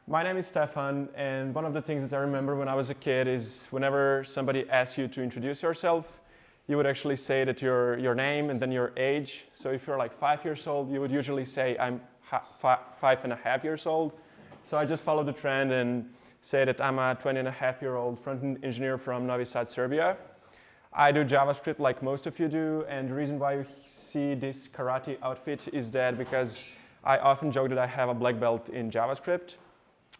My name is Stefan, and one of the things that I remember when I was a kid is whenever somebody asked you to introduce yourself, you would actually say that your name and then your age. So if you're like 5 years old, you would usually say, I'm 5.5 years old. So I just followed the trend and say that I'm a 20.5-year-old front-end engineer from Novi Sad, Serbia. I do JavaScript like most of you do, and the reason why you see this karate outfit is that because I often joke that I have a black belt in JavaScript.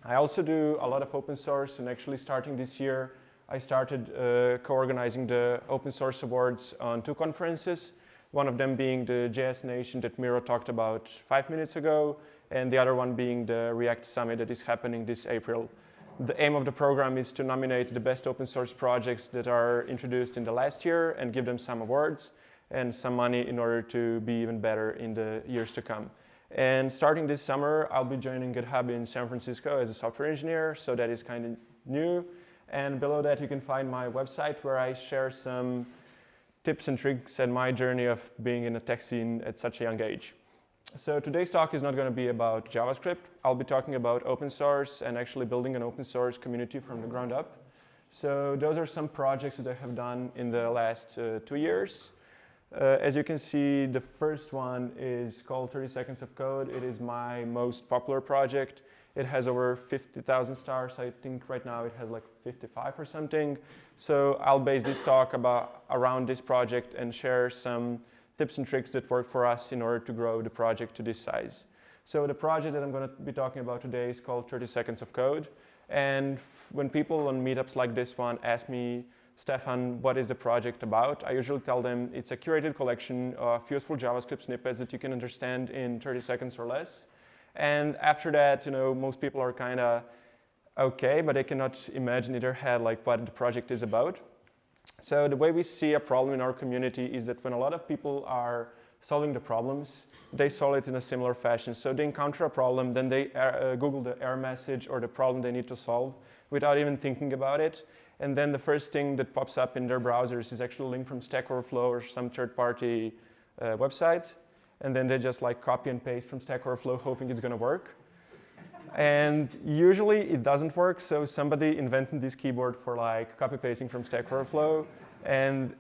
I also do a lot of open source, and actually starting this year, I started co-organizing the open source awards on 2 conferences, one of them being the JS Nation that Miro talked about 5 minutes ago, and the other one being the React Summit that is happening this April. The aim of the program is to nominate the best open source projects that are introduced in the last year and give them some awards and some money in order to be even better in the years to come. And starting this summer, I'll be joining GitHub in San Francisco as a software engineer, so that is kind of new. And below that, you can find my website where I share some tips and tricks and my journey of being in a tech scene at such a young age. So today's talk is not going to be about JavaScript. I'll be talking about open source and actually building an open source community from the ground up. So those are some projects that I have done in the last 2 years. As you can see, the first one is called 30 Seconds of Code. It is my most popular project. It has over 50,000 stars. I think right now it has like 55 or something. So I'll base this talk around this project and share some tips and tricks that work for us in order to grow the project to this size. So the project that I'm going to be talking about today is called 30 Seconds of Code. And when people on meetups like this one ask me, Stefan, what is the project about? I usually tell them it's a curated collection of useful JavaScript snippets that you can understand in 30 seconds or less. And after that, most people are kind of okay, but they cannot imagine in their head like what the project is about. So the way we see a problem in our community is that when a lot of people are solving the problems, they solve it in a similar fashion. So they encounter a problem, then they Google the error message or the problem they need to solve without even thinking about it. And then the first thing that pops up in their browsers is actually a link from Stack Overflow or some third-party website. And then they just like copy and paste from Stack Overflow, hoping it's going to work. And usually it doesn't work. So somebody invented this keyboard for like copy pasting from Stack Overflow, and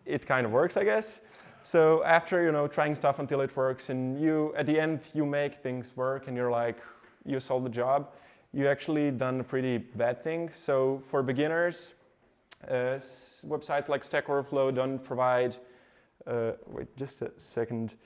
it kind of works, I guess. So after trying stuff until it works, and at the end you make things work, and you're like you solved the job. You actually done a pretty bad thing. So for beginners, websites like Stack Overflow don't provide, wait just a second.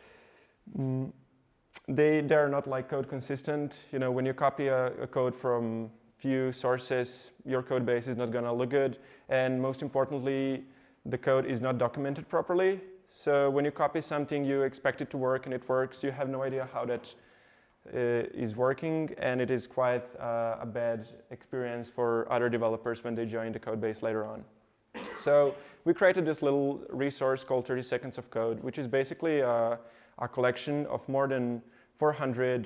They're not like code consistent. When you copy a code from few sources, your code base is not gonna look good. And most importantly, the code is not documented properly. So when you copy something, you expect it to work and it works. You have no idea how that is working, and it is quite a bad experience for other developers when they join the code base later on. So we created this little resource called 30 Seconds of Code, which is basically a collection of more than 400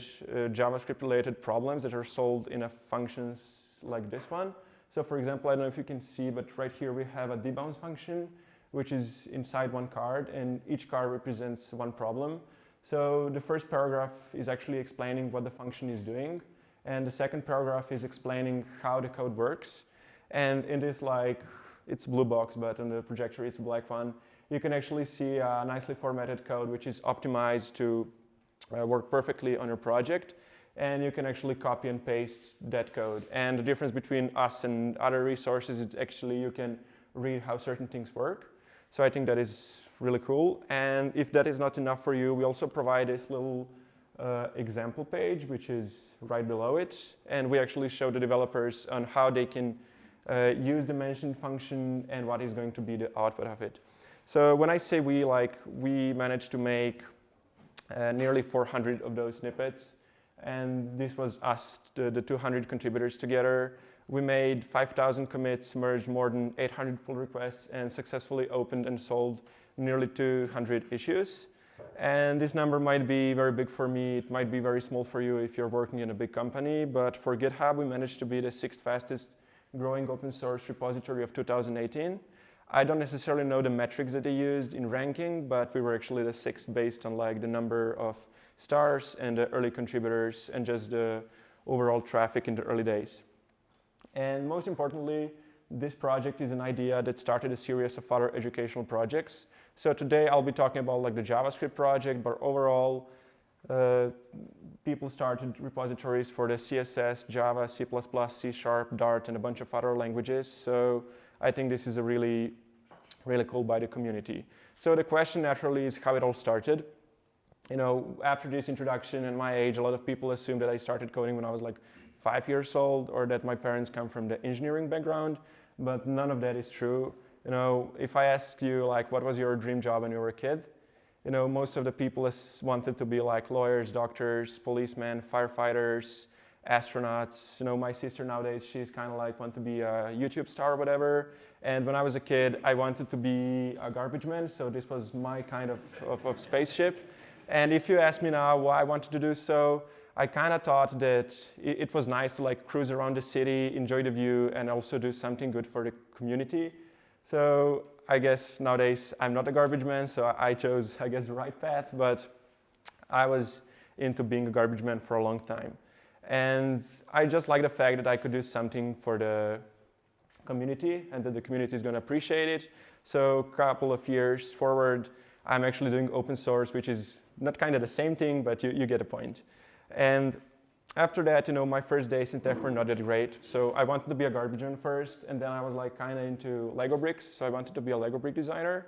JavaScript-related problems that are solved in functions like this one. So for example, I don't know if you can see, but right here we have a debounce function, which is inside one card, and each card represents one problem. So the first paragraph is actually explaining what the function is doing, and the second paragraph is explaining how the code works. And in this, it's blue box, but on the projector it's a black one. You can actually see a nicely formatted code which is optimized to work perfectly on your project, and you can actually copy and paste that code. And the difference between us and other resources is actually you can read how certain things work. So I think that is really cool. And if that is not enough for you, we also provide this little example page, which is right below it. And we actually show the developers on how they can use the mentioned function and what is going to be the output of it. So when I say we managed to make nearly 400 of those snippets. And this was us, the 200 contributors together. We made 5,000 commits, merged more than 800 pull requests, and successfully opened and sold nearly 200 issues. And this number might be very big for me. It might be very small for you if you're working in a big company. But for GitHub, we managed to be the 6th fastest growing open source repository of 2018. I don't necessarily know the metrics that they used in ranking, but we were actually the 6th based on the number of stars and the early contributors and just the overall traffic in the early days. And most importantly, this project is an idea that started a series of other educational projects. So today I'll be talking about like the JavaScript project, but overall, people started repositories for the CSS, Java, C++, C#, Dart, and a bunch of other languages. So I think this is a really cool by the community. So the question naturally is how it all started. You know, after this introduction and my age, a lot of people assume that I started coding when I was like 5 years old, or that my parents come from the engineering background, but none of that is true. You know, if I ask you like, what was your dream job when you were a kid? You know, most of the people wanted to be like lawyers, doctors, policemen, firefighters, astronauts. You know, my sister nowadays, she's kind of like want to be a YouTube star or whatever. And when I was a kid, I wanted to be a garbage man. So this was my kind of spaceship. And if you ask me now why I wanted to do so, I kind of thought that it was nice to like cruise around the city, enjoy the view, and also do something good for the community. So I guess nowadays I'm not a garbage man, so I chose, I guess, the right path, but I was into being a garbage man for a long time. And I just like the fact that I could do something for the community and that the community is going to appreciate it. So a couple of years forward, I'm actually doing open source, which is not kind of the same thing, but you get a point. And after that, you know, my first days in tech were not that great. So I wanted to be a garbage man first, and then I was like kind of into Lego bricks. So I wanted to be a Lego brick designer.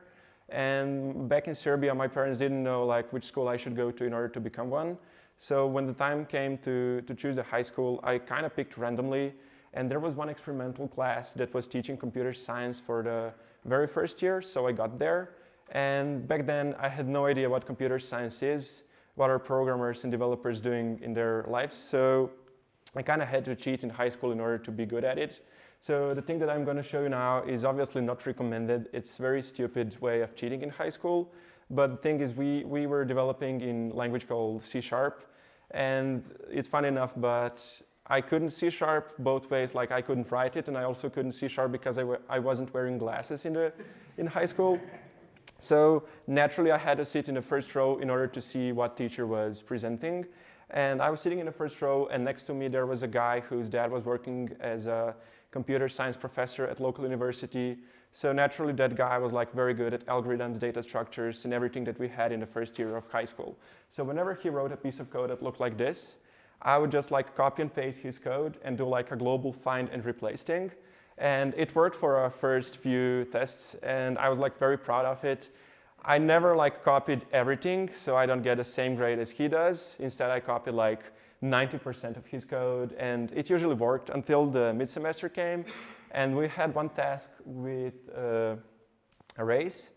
And back in Serbia, my parents didn't know like which school I should go to in order to become one. So when the time came to choose the high school, I kind of picked randomly. And there was one experimental class that was teaching computer science for the very first year. So I got there. And back then, I had no idea what computer science is, what are programmers and developers doing in their lives. So I kind of had to cheat in high school in order to be good at it. So the thing that I'm going to show you now is obviously not recommended. It's a very stupid way of cheating in high school. But the thing is, we were developing in a language called C#. And it's fun enough, but I couldn't C# both ways. Like I couldn't write it, and I also couldn't C# because I wasn't wearing glasses in high school. So naturally, I had to sit in the first row in order to see what teacher was presenting. And I was sitting in the first row, and next to me there was a guy whose dad was working as a computer science professor at local university. So naturally, that guy was like very good at algorithms, data structures, and everything that we had in the first year of high school. So whenever he wrote a piece of code that looked like this, I would just like copy and paste his code and do like a global find and replace thing. And it worked for our first few tests, and I was like very proud of it. I never like copied everything, so I don't get the same grade as he does. Instead, I copied like 90% of his code, and it usually worked until the mid-semester came, and we had one task with arrays.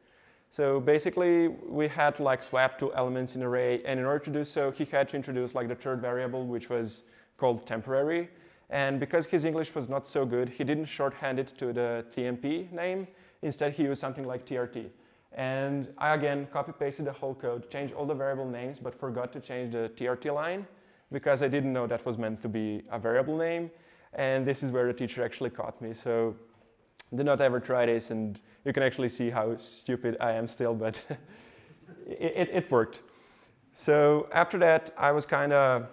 So basically, we had to like swap two elements in an array, and in order to do so, he had to introduce like the third variable, which was called temporary. And because his English was not so good, he didn't shorthand it to the TMP name. Instead, he used something like TRT. And I, again, copy-pasted the whole code, changed all the variable names, but forgot to change the TRT line because I didn't know that was meant to be a variable name. And this is where the teacher actually caught me. So do not ever try this, and you can actually see how stupid I am still, but it worked. So after that, I was kind of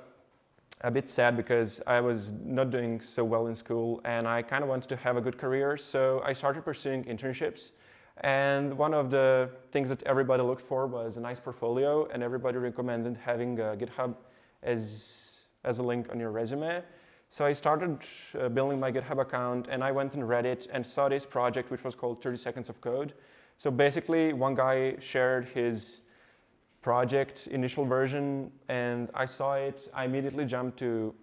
a bit sad because I was not doing so well in school, and I kind of wanted to have a good career. So I started pursuing internships. And one of the things that everybody looked for was a nice portfolio, and everybody recommended having GitHub as a link on your resume. So I started building my GitHub account, and I went and read it and saw this project, which was called 30 Seconds of Code. So basically, one guy shared his project initial version, and I saw it. I immediately jumped to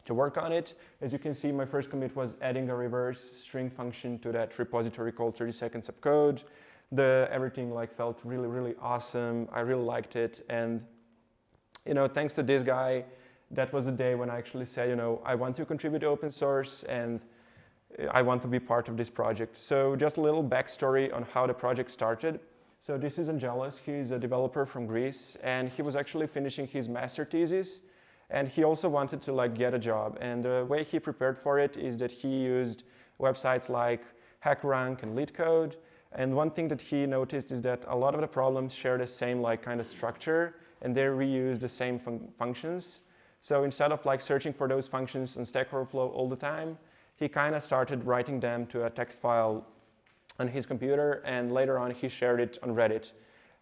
work on it. As you can see, my first commit was adding a reverse string function to that repository called 30 Seconds of Code. Everything like felt really, really awesome. I really liked it, and thanks to this guy, that was the day when I actually said, I want to contribute to open source, and I want to be part of this project. So just a little backstory on how the project started. So this is Angelos. He's a developer from Greece, and he was actually finishing his master thesis, and he also wanted to get a job. And the way he prepared for it is that he used websites like HackRank and LeetCode. And one thing that he noticed is that a lot of the problems share the same kind of structure, and they reuse the same functions. So instead of like searching for those functions on Stack Overflow all the time, he kind of started writing them to a text file on his computer, and later on he shared it on Reddit.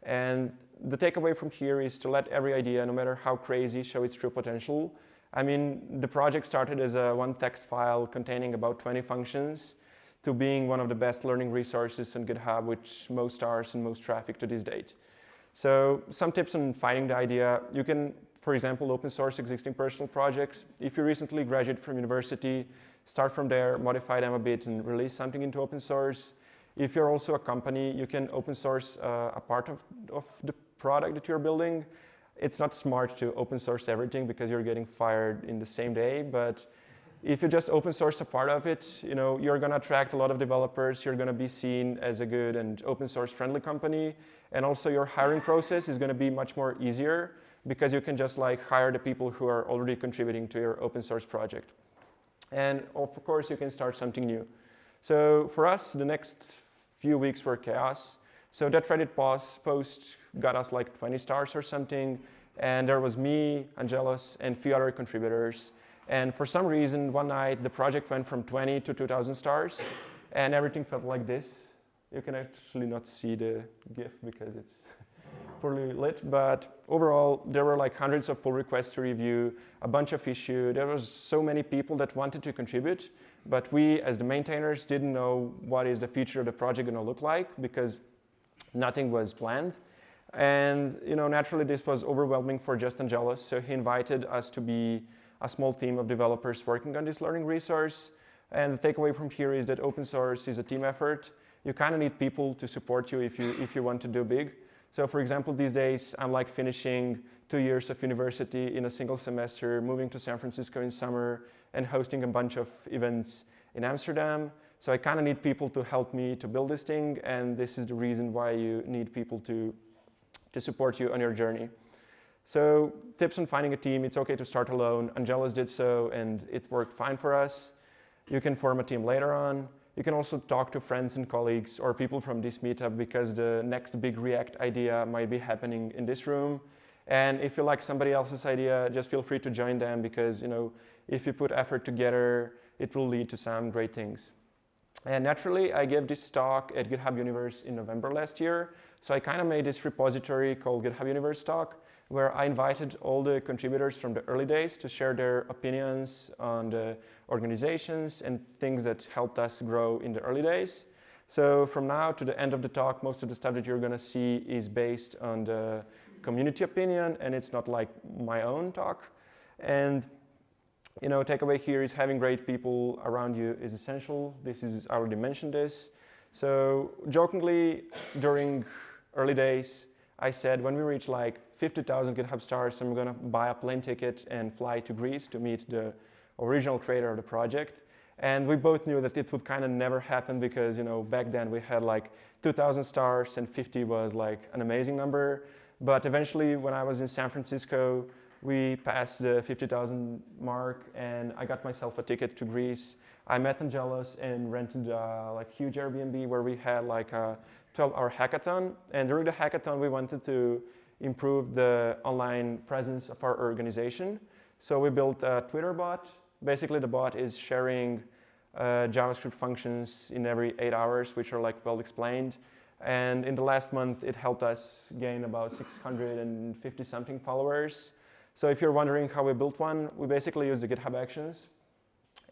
And the takeaway from here is to let every idea, no matter how crazy, show its true potential. I mean, the project started as a one text file containing about 20 functions to being one of the best learning resources on GitHub, with most stars and most traffic to this date. So some tips on finding the idea. You can, for example, open source existing personal projects. If you recently graduated from university, start from there, modify them a bit, and release something into open source. If you're also a company, you can open source a part of the product that you're building. It's not smart to open source everything because you're getting fired in the same day, but if you just open source a part of it, you're going to attract a lot of developers. You're going to be seen as a good and open source friendly company. And also your hiring process is going to be much more easier because you can just like hire the people who are already contributing to your open source project. And of course, you can start something new. So for us, the next few weeks were chaos. So that Reddit post got us like 20 stars or something. And there was me, Angelos, and a few other contributors. And for some reason, one night, the project went from 20 to 2,000 stars, and everything felt like this. You can actually not see the GIF because it's poorly lit, but overall, there were like hundreds of pull requests to review, a bunch of issues. There was so many people that wanted to contribute, but we, as the maintainers, didn't know what is the future of the project going to look like because nothing was planned. And naturally, this was overwhelming for just Angelos, so he invited us to be a small team of developers working on this learning resource. And the takeaway from here is that open source is a team effort. You kind of need people to support you if you want to do big. So for example, these days, I'm like finishing 2 years of university in a single semester, moving to San Francisco in summer, and hosting a bunch of events in Amsterdam. So I kind of need people to help me to build this thing, and this is the reason why you need people to support you on your journey. So tips on finding a team: it's okay to start alone. Angelos did so, and it worked fine for us. You can form a team later on. You can also talk to friends and colleagues or people from this meetup because the next big React idea might be happening in this room. And if you like somebody else's idea, just feel free to join them because if you put effort together, it will lead to some great things. And naturally, I gave this talk at GitHub Universe in November last year. So I kind of made this repository called GitHub Universe Talk, where I invited all the contributors from the early days to share their opinions on the organizations and things that helped us grow in the early days. So from now to the end of the talk, most of the stuff that you're going to see is based on the community opinion, and it's not like my own talk. And takeaway here is having great people around you is essential. I already mentioned this. So jokingly, during early days, I said when we reach like 50,000 GitHub stars, I'm going to buy a plane ticket and fly to Greece to meet the original creator of the project. And we both knew that it would kind of never happen because back then we had like 2,000 stars and 50 was like an amazing number. But eventually, when I was in San Francisco, we passed the 50,000 mark, and I got myself a ticket to Greece. I met Angelos and rented a huge Airbnb where we had like a 12-hour hackathon. And during the hackathon, we wanted to improve the online presence of our organization. So we built a Twitter bot. Basically, the bot is sharing JavaScript functions in every 8 hours, which are like well explained. And in the last month, it helped us gain about 650 something followers. So if you're wondering how we built one, we basically used the GitHub Actions.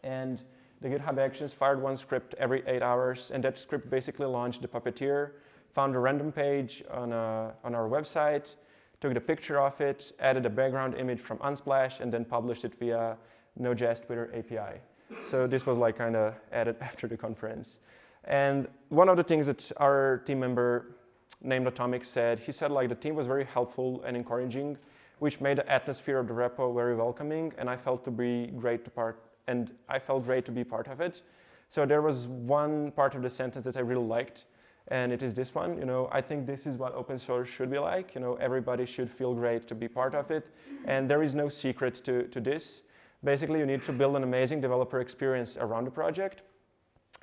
And the GitHub Actions fired one script every 8 hours, and that script basically launched the Puppeteer, found a random page on our website, took the picture of it, added a background image from Unsplash, and then published it via Node.js Twitter API. So this was like kind of added after the conference. And one of the things that our team member named Atomic said, he said like the team was very helpful and encouraging, which made the atmosphere of the repo very welcoming, and I felt great to be part of it. So there was one part of the sentence that I really liked, and it is this one. I think this is what open source should be like. Everybody should feel great to be part of it, and there is no secret to this. Basically, you need to build an amazing developer experience around the project.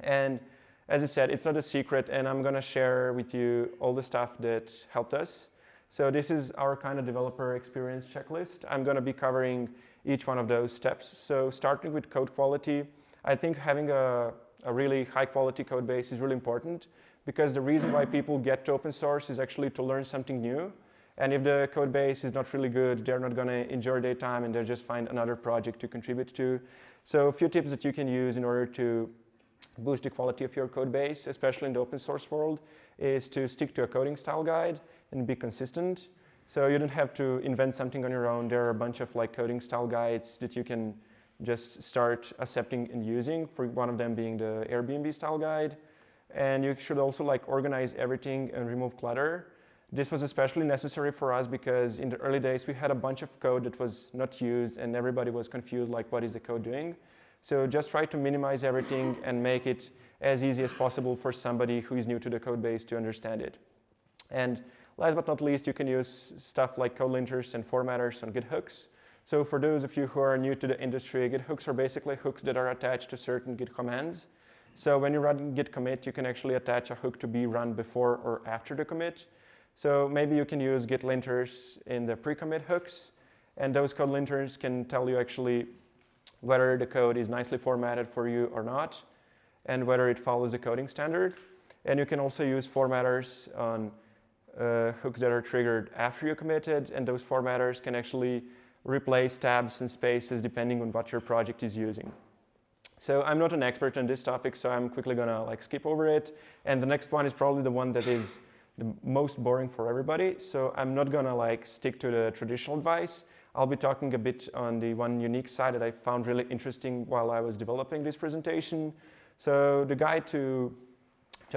And as I said, it's not a secret, and I'm going to share with you all the stuff that helped us. So this is our kind of developer experience checklist. I'm going to be covering each one of those steps. So starting with code quality, I think having a really high quality code base is really important, because the reason why people get to open source is actually to learn something new. And if the code base is not really good, they're not going to enjoy their time and they'll just find another project to contribute to. So a few tips that you can use in order to boost the quality of your code base, especially in the open source world, is to stick to a coding style guide and be consistent. So you don't have to invent something on your own. There are a bunch of like coding style guides that you can just start accepting and using, for one of them being the Airbnb style guide. And you should also like organize everything and remove clutter. This was especially necessary for us because in the early days we had a bunch of code that was not used and everybody was confused, like what is the code doing? So just try to minimize everything and make it as easy as possible for somebody who is new to the code base to understand it. And last but not least, you can use stuff like code linters and formatters on git-hooks. So for those of you who are new to the industry, git-hooks are basically hooks that are attached to certain Git commands. So when you run git commit, you can actually attach a hook to be run before or after the commit. So maybe you can use git linters in the pre-commit hooks, and those code linters can tell you actually whether the code is nicely formatted for you or not, and whether it follows the coding standard. And you can also use formatters on hooks that are triggered after you committed, and those formatters can actually replace tabs and spaces depending on what your project is using. So I'm not an expert on this topic, so I'm quickly gonna like skip over it. And the next one is probably the one that is the most boring for everybody. So I'm not gonna like stick to the traditional advice. I'll be talking a bit on the one unique side that I found really interesting while I was developing this presentation. So the guide to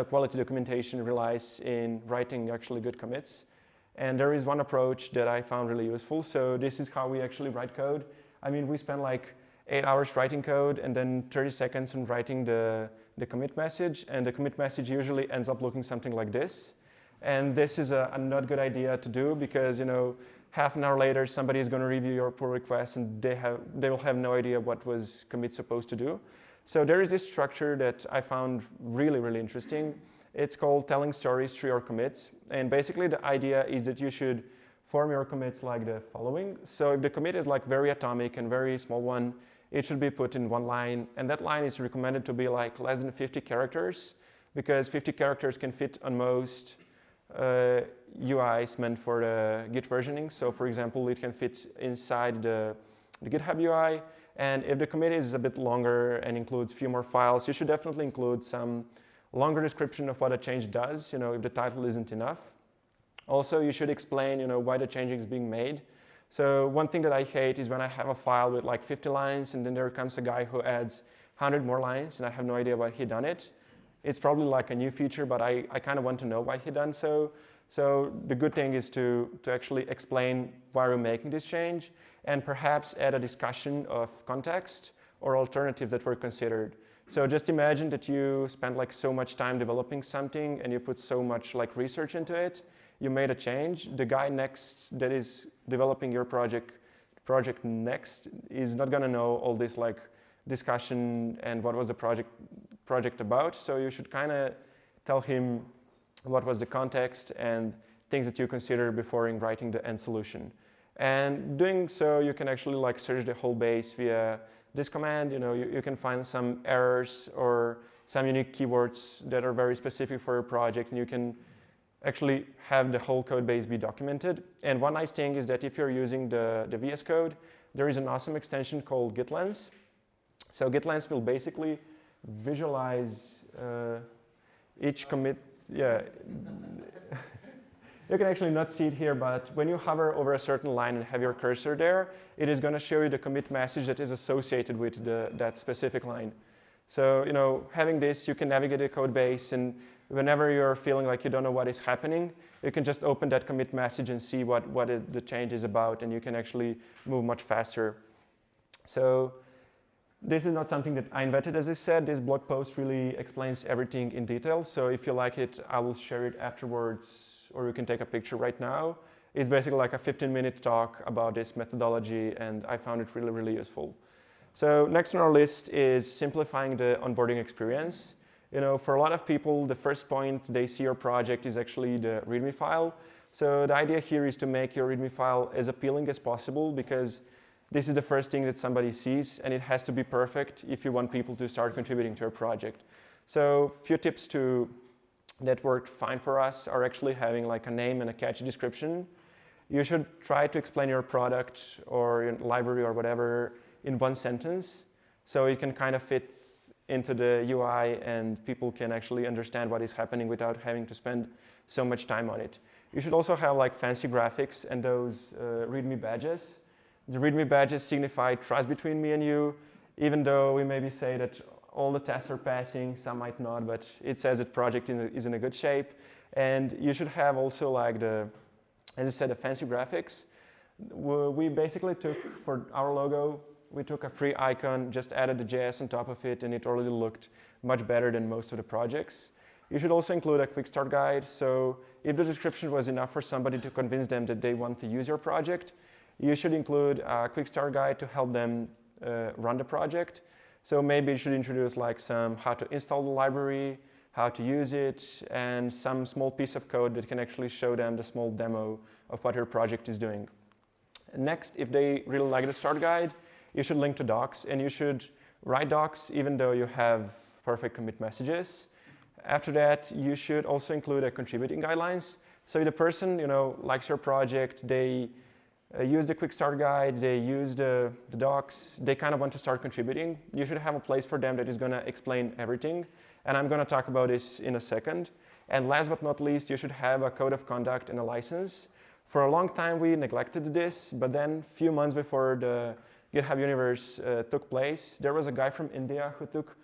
quality documentation relies in writing actually good commits. And there is one approach that I found really useful. So this is how we actually write code. I mean, we spend like 8 hours writing code and then 30 seconds on writing the commit message. And the commit message usually ends up looking something like this. And this is a not good idea to do because, you know, half an hour later, somebody is going to review your pull request and they will have no idea what was commit supposed to do. So there is this structure that I found really, really interesting. It's called telling stories through your commits. And basically the idea is that you should form your commits like the following. So if the commit is like very atomic and very small one, it should be put in one line. And that line is recommended to be like less than 50 characters because 50 characters can fit on most UIs meant for the Git versioning. So for example, it can fit inside the GitHub UI. And if the commit is a bit longer and includes a few more files, you should definitely include some longer description of what a change does, you know, if the title isn't enough. Also, you should explain, you know, why the change is being made. So one thing that I hate is when I have a file with like 50 lines and then there comes a guy who adds 100 more lines and I have no idea why he done it. It's probably like a new feature, but I kind of want to know why he done so. So the good thing is to actually explain why we're making this change and perhaps add a discussion of context or alternatives that were considered. So just imagine that you spent like so much time developing something and you put so much like research into it. You made a change. The guy next that is developing your project next is not going to know all this like discussion and what was the project about. So you should kind of tell him what was the context and things that you consider before writing the end solution. And doing so, you can actually like search the whole base via this command. You know, you can find some errors or some unique keywords that are very specific for your project, and you can actually have the whole code base be documented. And one nice thing is that if you're using the VS Code, there is an awesome extension called GitLens. So GitLens will basically visualize each commit. Yeah. You can actually not see it here, but when you hover over a certain line and have your cursor there, it is going to show you the commit message that is associated with that specific line. So, you know, having this, you can navigate the code base, and whenever you're feeling like you don't know what is happening, you can just open that commit message and see what the change is about, and you can actually move much faster. So this is not something that I invented, as I said. This blog post really explains everything in detail. So if you like it, I will share it afterwards, or you can take a picture right now. It's basically like a 15-minute talk about this methodology, and I found it really, really useful. So next on our list is simplifying the onboarding experience. You know, for a lot of people, the first point they see your project is actually the README file. So the idea here is to make your README file as appealing as possible, because this is the first thing that somebody sees, and it has to be perfect if you want people to start contributing to your project. So few tips that worked fine for us are actually having like a name and a catchy description. You should try to explain your product or your library or whatever in one sentence, so it can kind of fit into the UI and people can actually understand what is happening without having to spend so much time on it. You should also have like fancy graphics and those README badges. The README badges signify trust between me and you, even though we maybe say that all the tests are passing, some might not, but it says that project is in a good shape. And you should have also like as I said, the fancy graphics. We basically took, for our logo, we took a free icon, just added the JS on top of it, and it already looked much better than most of the projects. You should also include a quick start guide, so if the description was enough for somebody to convince them that they want to use your project, you should include a quick start guide to help them run the project. So maybe you should introduce like some how to install the library, how to use it, and some small piece of code that can actually show them the small demo of what your project is doing. Next, if they really like the start guide, you should link to docs, and you should write docs even though you have perfect commit messages. After that, you should also include a contributing guidelines. So if the person likes your project, they use the quick start guide, they use the docs, they kind of want to start contributing, you should have a place for them that is going to explain everything. And I'm going to talk about this in a second. And last but not least, you should have a code of conduct and a license. For a long time, we neglected this, but then a few months before the GitHub Universe took place, there was a guy from India who took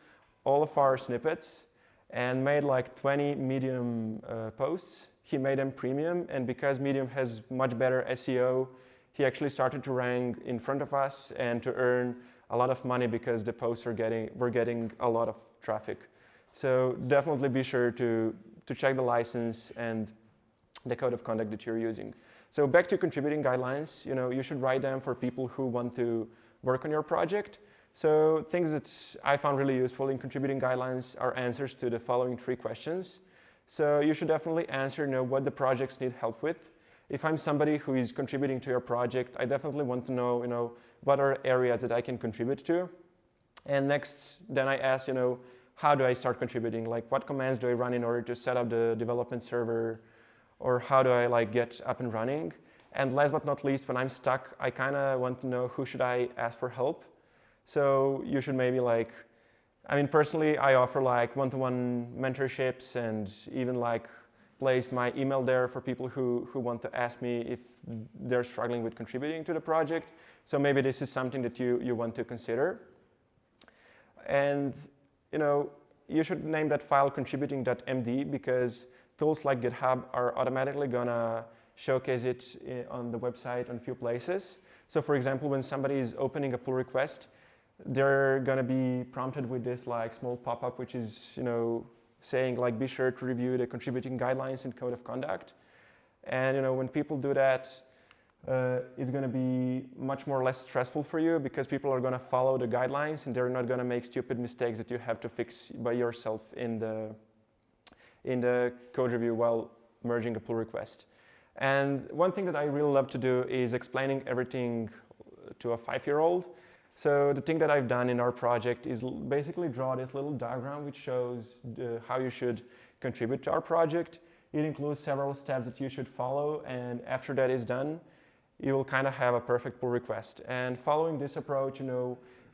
all of our snippets and made like 20 Medium posts. He made them premium, and because Medium has much better SEO, he actually started to rank in front of us and to earn a lot of money because the posts were getting a lot of traffic. So definitely be sure to check the license and the code of conduct that you're using. So back to contributing guidelines, you should write them for people who want to work on your project. So things that I found really useful in contributing guidelines are answers to the following 3 questions. So you should definitely answer, what the projects need help with. If I'm somebody who is contributing to your project, I definitely want to know, what are areas that I can contribute to. And next, then I ask, how do I start contributing? Like, what commands do I run in order to set up the development server? Or how do I get up and running? And last but not least, when I'm stuck, I kind of want to know who should I ask for help. So you should maybe personally, I offer one-to-one mentorships and even place my email there for people who want to ask me if they're struggling with contributing to the project. So maybe this is something that you want to consider. And you should name that file contributing.md because tools like GitHub are automatically gonna showcase it on the website on a few places. So for example, when somebody is opening a pull request, they're gonna be prompted with this small pop-up, which is saying be sure to review the contributing guidelines and code of conduct. And when people do that, it's gonna be much more less stressful for you because people are gonna follow the guidelines and they're not gonna make stupid mistakes that you have to fix by yourself in the code review while merging a pull request. And one thing that I really love to do is explaining everything to a 5-year-old. So the thing that I've done in our project is basically draw this little diagram which shows how you should contribute to our project. It includes several steps that you should follow, and after that is done, you will kind of have a perfect pull request. And following this approach,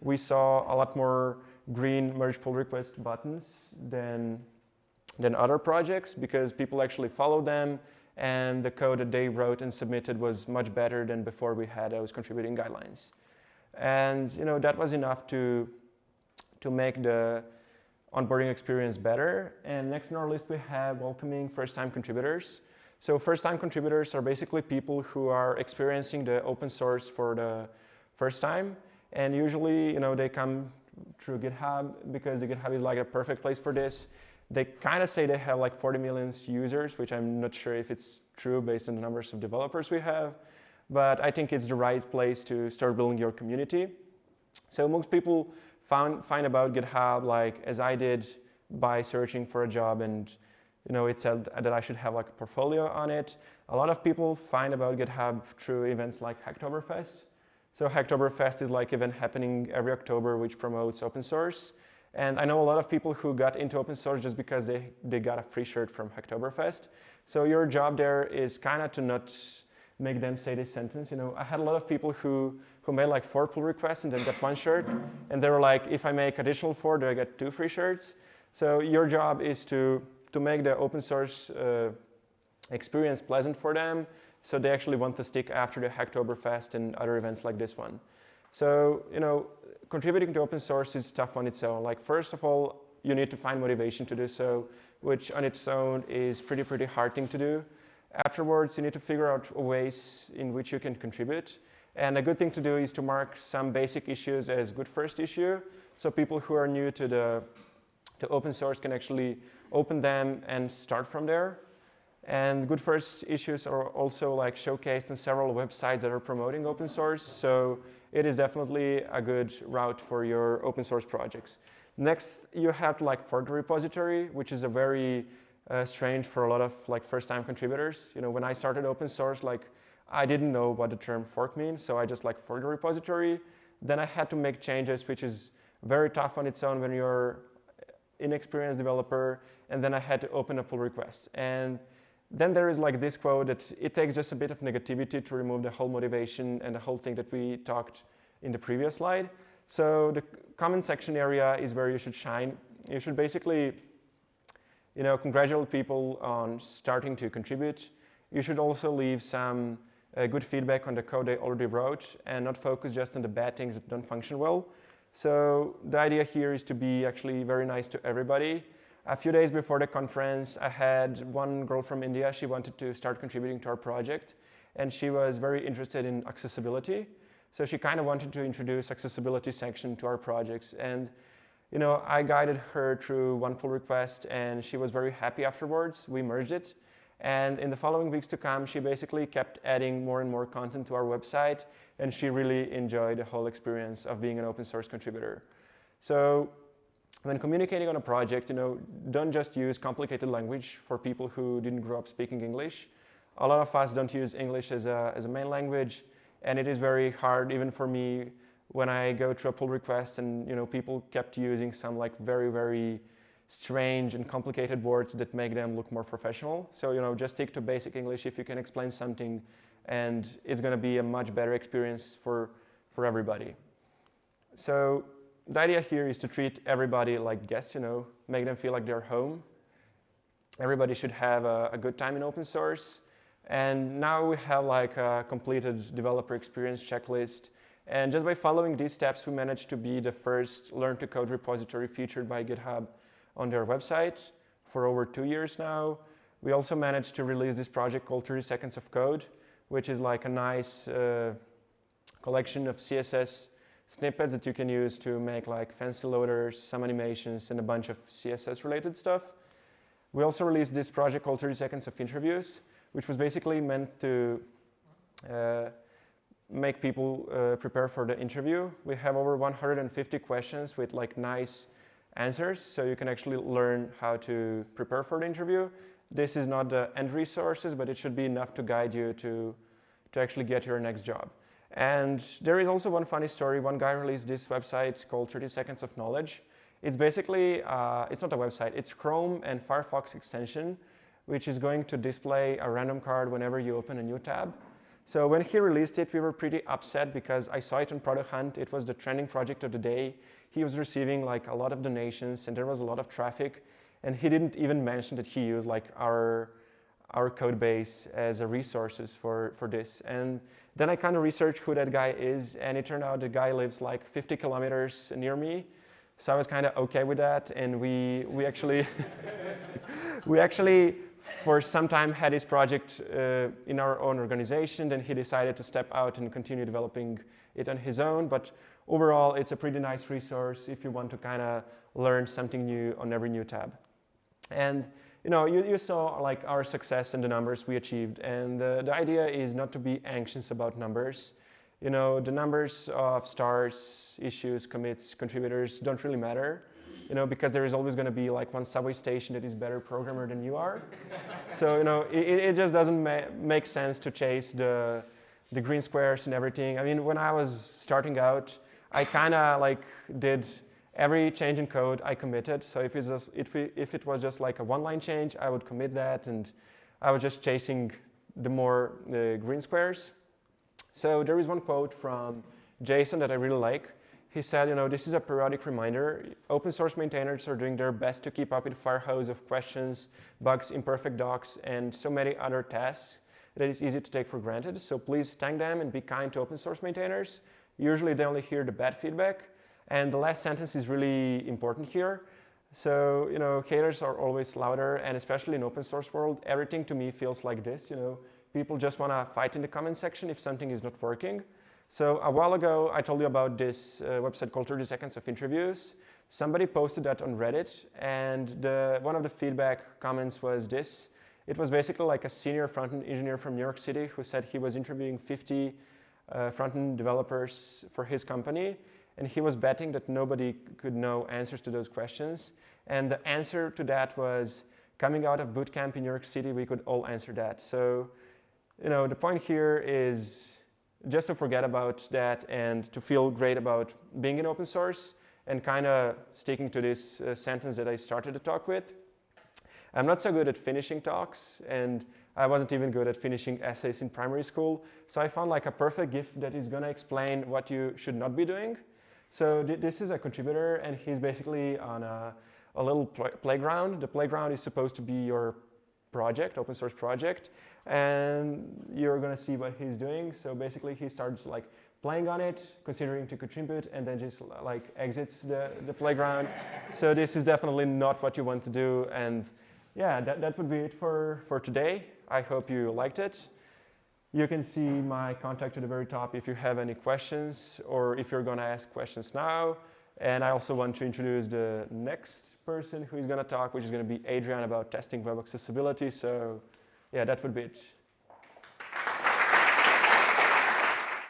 we saw a lot more green merge pull request buttons than other projects because people actually followed them, and the code that they wrote and submitted was much better than before we had those contributing guidelines. And that was enough to make the onboarding experience better. And next on our list we have welcoming first-time contributors. So first-time contributors are basically people who are experiencing the open source for the first time, and usually they come through GitHub because the GitHub is a perfect place for this. They kind of say they have 40 million users, which I'm not sure if it's true based on the numbers of developers we have, but I think it's the right place to start building your community. So most people find about GitHub as I did by searching for a job, and it said that I should have a portfolio on it. A lot of people find about GitHub through events like Hacktoberfest. So Hacktoberfest is like event happening every October which promotes open source. And I know a lot of people who got into open source just because they got a free shirt from Hacktoberfest. So your job there is kind of to not make them say this sentence. I had a lot of people who made like 4 pull requests and then got 1 shirt. And they were like, if I make additional 4, do I get 2 free shirts? So your job is to make the open source experience pleasant for them, so they actually want to stick after the Hacktoberfest and other events like this one. So, contributing to open source is tough on its own. Like, first of all, you need to find motivation to do so, which on its own is pretty hard thing to do. Afterwards, you need to figure out ways in which you can contribute. And a good thing to do is to mark some basic issues as good first issue, so people who are new to open source can actually open them and start from there. And good first issues are also like showcased on several websites that are promoting open source. So it is definitely a good route for your open source projects. Next, you have to like fork the repository, which is a very strange for a lot of like first-time contributors. When I started open source, like I didn't know what the term fork means, so I just like forked the repository. Then I had to make changes, which is very tough on its own when you're inexperienced developer, and then I had to open a pull request. And then there is like this quote that it takes just a bit of negativity to remove the whole motivation and the whole thing that we talked in the previous slide. So the comment section area is where you should shine. You should basically, congratulate people on starting to contribute. You should also leave some good feedback on the code they already wrote and not focus just on the bad things that don't function well. So the idea here is to be actually very nice to everybody. A few days before the conference, I had one girl from India. She wanted to start contributing to our project, and she was very interested in accessibility. So she kind of wanted to introduce accessibility section to our projects. And I guided her through one pull request, and she was very happy afterwards. We merged it. And in the following weeks to come, she basically kept adding more and more content to our website, and she really enjoyed the whole experience of being an open source contributor. So when communicating on a project, don't just use complicated language for people who didn't grow up speaking English. A lot of us don't use English as a main language, and it is very hard, even for me, when I go through a pull request and people kept using some like very strange and complicated words that make them look more professional. So just stick to basic English if you can explain something, and it's going to be a much better experience for everybody. So the idea here is to treat everybody like guests, make them feel like they're home. Everybody should have a good time in open source. And now we have like a completed developer experience checklist. And just by following these steps, we managed to be the first Learn to Code repository featured by GitHub on their website for over 2 years now. We also managed to release this project called 30 Seconds of Code, which is like a nice collection of CSS snippets that you can use to make like fancy loaders, some animations, and a bunch of CSS related stuff. We also released this project called 30 Seconds of Interviews, which was basically meant to make people prepare for the interview. We have over 150 questions with like nice answers, so you can actually learn how to prepare for the interview. This is not the end resources, but it should be enough to guide you to actually get your next job. And there is also one funny story. One guy released this website called 30 Seconds of Knowledge. It's basically, it's not a website, it's Chrome and Firefox extension, which is going to display a random card whenever you open a new tab. So when he released it, we were pretty upset because I saw it on Product Hunt. It was the trending project of the day. He was receiving like a lot of donations, and there was a lot of traffic. And he didn't even mention that he used like our code base as a resources for this. And then I kind of researched who that guy is, and it turned out the guy lives like 50 kilometers near me. So I was kind of okay with that, and we actually we actually for some time had his project in our own organization. Then he decided to step out and continue developing it on his own. But overall, it's a pretty nice resource if you want to kind of learn something new on every new tab. And you saw like our success and the numbers we achieved. And the idea is not to be anxious about numbers. The numbers of stars, issues, commits, contributors don't really matter. Because there is always going to be like one subway station that is better programmer than you are. So, it just doesn't make sense to chase the the green squares and everything. I mean, when I was starting out, I kind of like did every change in code I committed. So if it was just like a one-line change, I would commit that, and I was just chasing the green squares. So there is one quote from Jason that I really like. He said, this is a periodic reminder. Open source maintainers are doing their best to keep up with a fire hose of questions, bugs, imperfect docs, and so many other tasks that it's easy to take for granted. So please thank them and be kind to open source maintainers. Usually they only hear the bad feedback. And the last sentence is really important here. So, haters are always louder, and especially in open source world, everything to me feels like this. People just want to fight in the comment section if something is not working. So a while ago, I told you about this website called 30 Seconds of Interviews. Somebody posted that on Reddit, and one of the feedback comments was this. It was basically like a senior front-end engineer from New York City who said he was interviewing 50 front-end developers for his company, and he was betting that nobody could know answers to those questions. And the answer to that was, coming out of bootcamp in New York City, we could all answer that. So, the point here is just to forget about that and to feel great about being in open source, and kind of sticking to this sentence that I started the talk with. I'm not so good at finishing talks, and I wasn't even good at finishing essays in primary school. So I found like a perfect GIF that is going to explain what you should not be doing. So this is a contributor, and he's basically on a little playground. The playground is supposed to be your project, open source project, and you're going to see what he's doing. So basically he starts like playing on it, considering to contribute, and then just like exits the playground. So this is definitely not what you want to do. And yeah, that would be it for today. I hope you liked it. You can see my contact at the very top if you have any questions, or if you're going to ask questions now. And I also want to introduce the next person who is going to talk, which is going to be Adrián, about testing web accessibility. So yeah, that would be it.